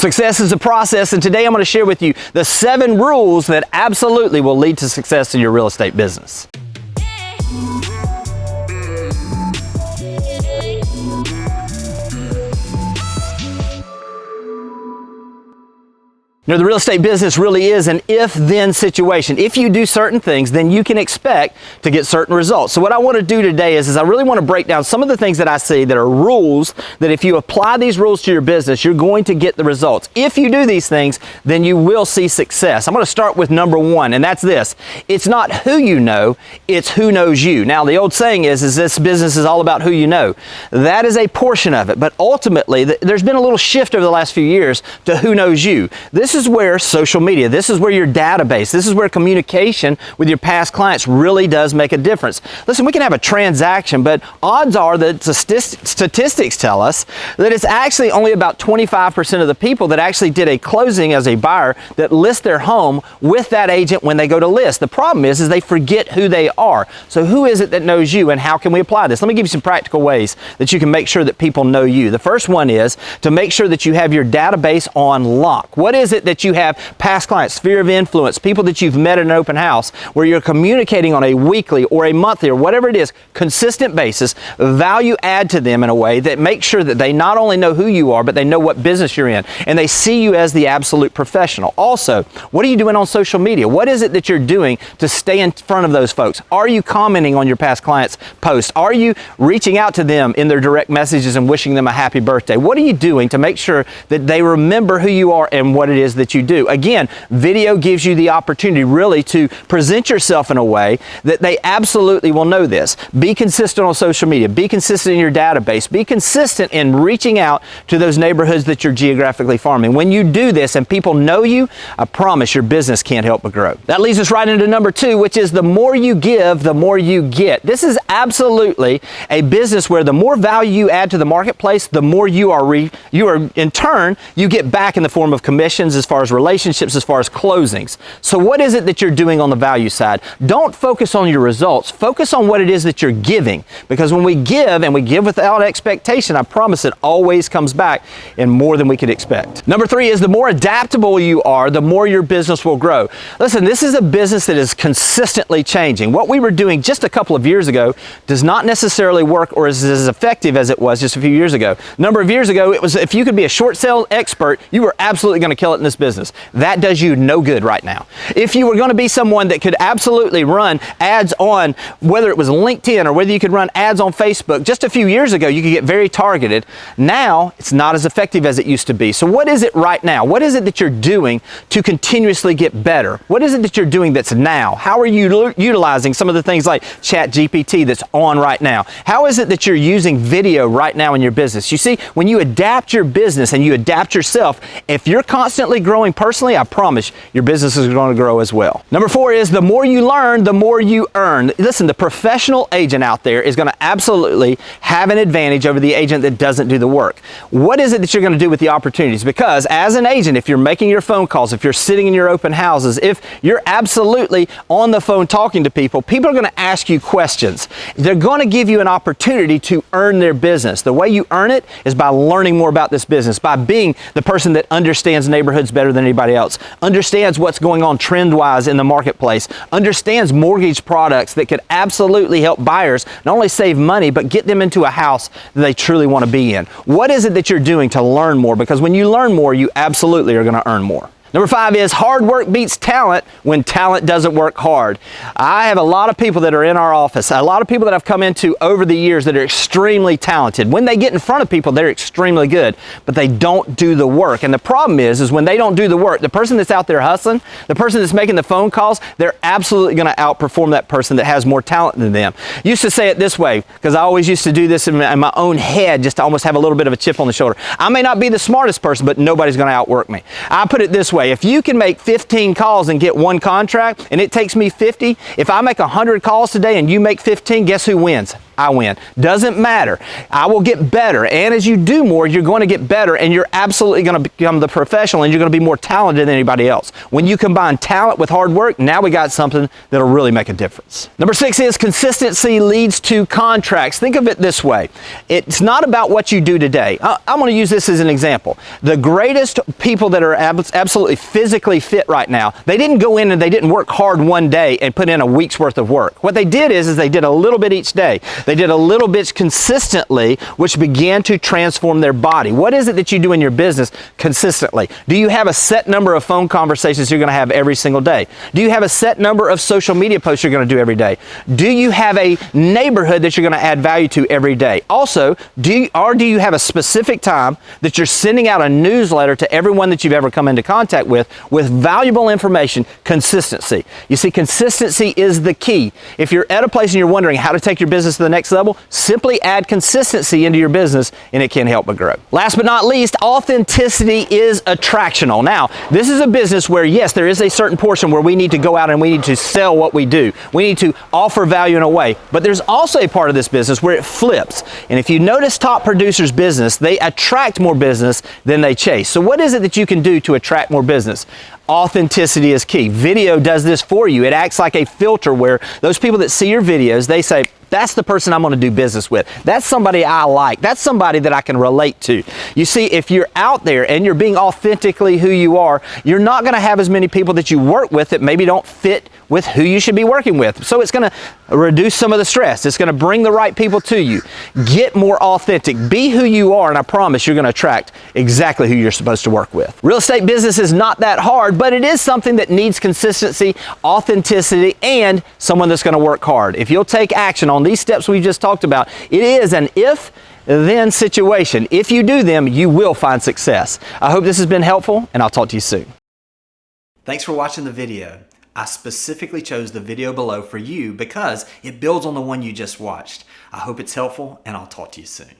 Success is a process, and today I'm going to share with you the 7 rules that absolutely will lead to success in your real estate business. You know, the real estate business really is an if-then situation. If you do certain things, then you can expect to get certain results. So what I want to do today is I really want to break down some of the things that I see that are rules that if you apply these rules to your business, you're going to get the results. If you do these things, then you will see success. I'm going to start with number 1, and that's this. It's not who you know, it's who knows you. Now, the old saying is this business is all about who you know. That is a portion of it, but ultimately, there's been a little shift over the last few years to who knows you. This is where social media, this is where your database, this is where communication with your past clients really does make a difference. Listen, we can have a transaction, but odds are that statistics tell us that it's actually only about 25% of the people that actually did a closing as a buyer that list their home with that agent when they go to list. The problem is they forget who they are. So who is it that knows you, and how can we apply this? Let me give you some practical ways that you can make sure that people know you. The first one is to make sure that you have your database on lock. What is it that you have past clients, sphere of influence, people that you've met at an open house where you're communicating on a weekly or a monthly or whatever it is, consistent basis, value add to them in a way that makes sure that they not only know who you are, but they know what business you're in and they see you as the absolute professional. Also, what are you doing on social media? What is it that you're doing to stay in front of those folks? Are you commenting on your past clients' posts? Are you reaching out to them in their direct messages and wishing them a happy birthday? What are you doing to make sure that they remember who you are and what it is that you do? Again, video gives you the opportunity really to present yourself in a way that they absolutely will know this. Be consistent on social media. Be consistent in your database. Be consistent in reaching out to those neighborhoods that you're geographically farming. When you do this and people know you, I promise your business can't help but grow. That leads us right into number 2, which is the more you give, the more you get. This is absolutely a business where the more value you add to the marketplace, the more you are in turn, you get back in the form of commissions as far as relationships, as far as closings. So what is it that you're doing on the value side? Don't focus on your results. Focus on what it is that you're giving. Because when we give, and we give without expectation, I promise it always comes back in more than we could expect. Number 3 is the more adaptable you are, the more your business will grow. Listen, this is a business that is consistently changing. What we were doing just a couple of years ago does not necessarily work or is as effective as it was just a few years ago. A number of years ago, it was if you could be a short sale expert, you were absolutely going to kill it in this business. That does you no good right now. If you were going to be someone that could absolutely run ads on, whether it was LinkedIn or whether you could run ads on Facebook, just a few years ago you could get very targeted. Now it's not as effective as it used to be. So what is it right now? What is it that you're doing to continuously get better? What is it that you're doing that's now? How are you utilizing some of the things like ChatGPT that's on right now? How is it that you're using video right now in your business? You see, when you adapt your business and you adapt yourself, if you're constantly growing personally, I promise your business is going to grow as well. Number 4 is the more you learn, the more you earn. Listen, the professional agent out there is going to absolutely have an advantage over the agent that doesn't do the work. What is it that you're going to do with the opportunities? Because as an agent, if you're making your phone calls, if you're sitting in your open houses, if you're absolutely on the phone talking to people, people are going to ask you questions. They're going to give you an opportunity to earn their business. The way you earn it is by learning more about this business, by being the person that understands neighborhoods better than anybody else, understands what's going on trend-wise in the marketplace, understands mortgage products that could absolutely help buyers not only save money, but get them into a house that they truly want to be in. What is it that you're doing to learn more? Because when you learn more, you absolutely are going to earn more. Number 5 is hard work beats talent when talent doesn't work hard. I have a lot of people that are in our office, a lot of people that I've come into over the years that are extremely talented. When they get in front of people, they're extremely good, but they don't do the work. And the problem is when they don't do the work, the person that's out there hustling, the person that's making the phone calls, they're absolutely going to outperform that person that has more talent than them. Used to say it this way, because I always used to do this in my own head just to almost have a little bit of a chip on the shoulder. I may not be the smartest person, but nobody's going to outwork me. I put it this way. If you can make 15 calls and get 1 contract and it takes me 50, if I make 100 calls today and you make 15, guess who wins? I win. Doesn't matter. I will get better. And as you do more, you're going to get better, and you're absolutely going to become the professional, and you're going to be more talented than anybody else. When you combine talent with hard work, now we got something that'll really make a difference. Number 6 is consistency leads to contracts. Think of it this way. It's not about what you do today. I'm going to use this as an example. The greatest people that are absolutely physically fit right now, they didn't go in and they didn't work hard one day and put in a week's worth of work. What they did is they did a little bit each day. They did a little bit consistently, which began to transform their body. What is it that you do in your business consistently? Do you have a set number of phone conversations you're going to have every single day? Do you have a set number of social media posts you're going to do every day? Do you have a neighborhood that you're going to add value to every day? Also, do you have a specific time that you're sending out a newsletter to everyone that you've ever come into contact with valuable information? Consistency. You see, consistency is the key. If you're at a place and you're wondering how to take your business to the next level, simply add consistency into your business and it can't help but grow. Last but not least, authenticity is attractional. Now, this is a business where, yes, there is a certain portion where we need to go out and we need to sell what we do. We need to offer value in a way, but there's also a part of this business where it flips. And if you notice top producers' business, they attract more business than they chase. So what is it that you can do to attract more business? Authenticity is key. Video does this for you. It acts like a filter where those people that see your videos, they say, that's the person I'm going to do business with. That's somebody I like. That's somebody that I can relate to. You see, if you're out there and you're being authentically who you are, you're not going to have as many people that you work with that maybe don't fit with who you should be working with. So it's going to reduce some of the stress. It's going to bring the right people to you. Get more authentic. Be who you are, and I promise you're going to attract exactly who you're supposed to work with. Real estate business is not that hard, but it is something that needs consistency, authenticity, and someone that's going to work hard. If you'll take action on these steps we just talked about, it is an if-then situation. If you do them, you will find success. I hope this has been helpful, and I'll talk to you soon. Thanks for watching the video. I specifically chose the video below for you because it builds on the one you just watched. I hope it's helpful, and I'll talk to you soon.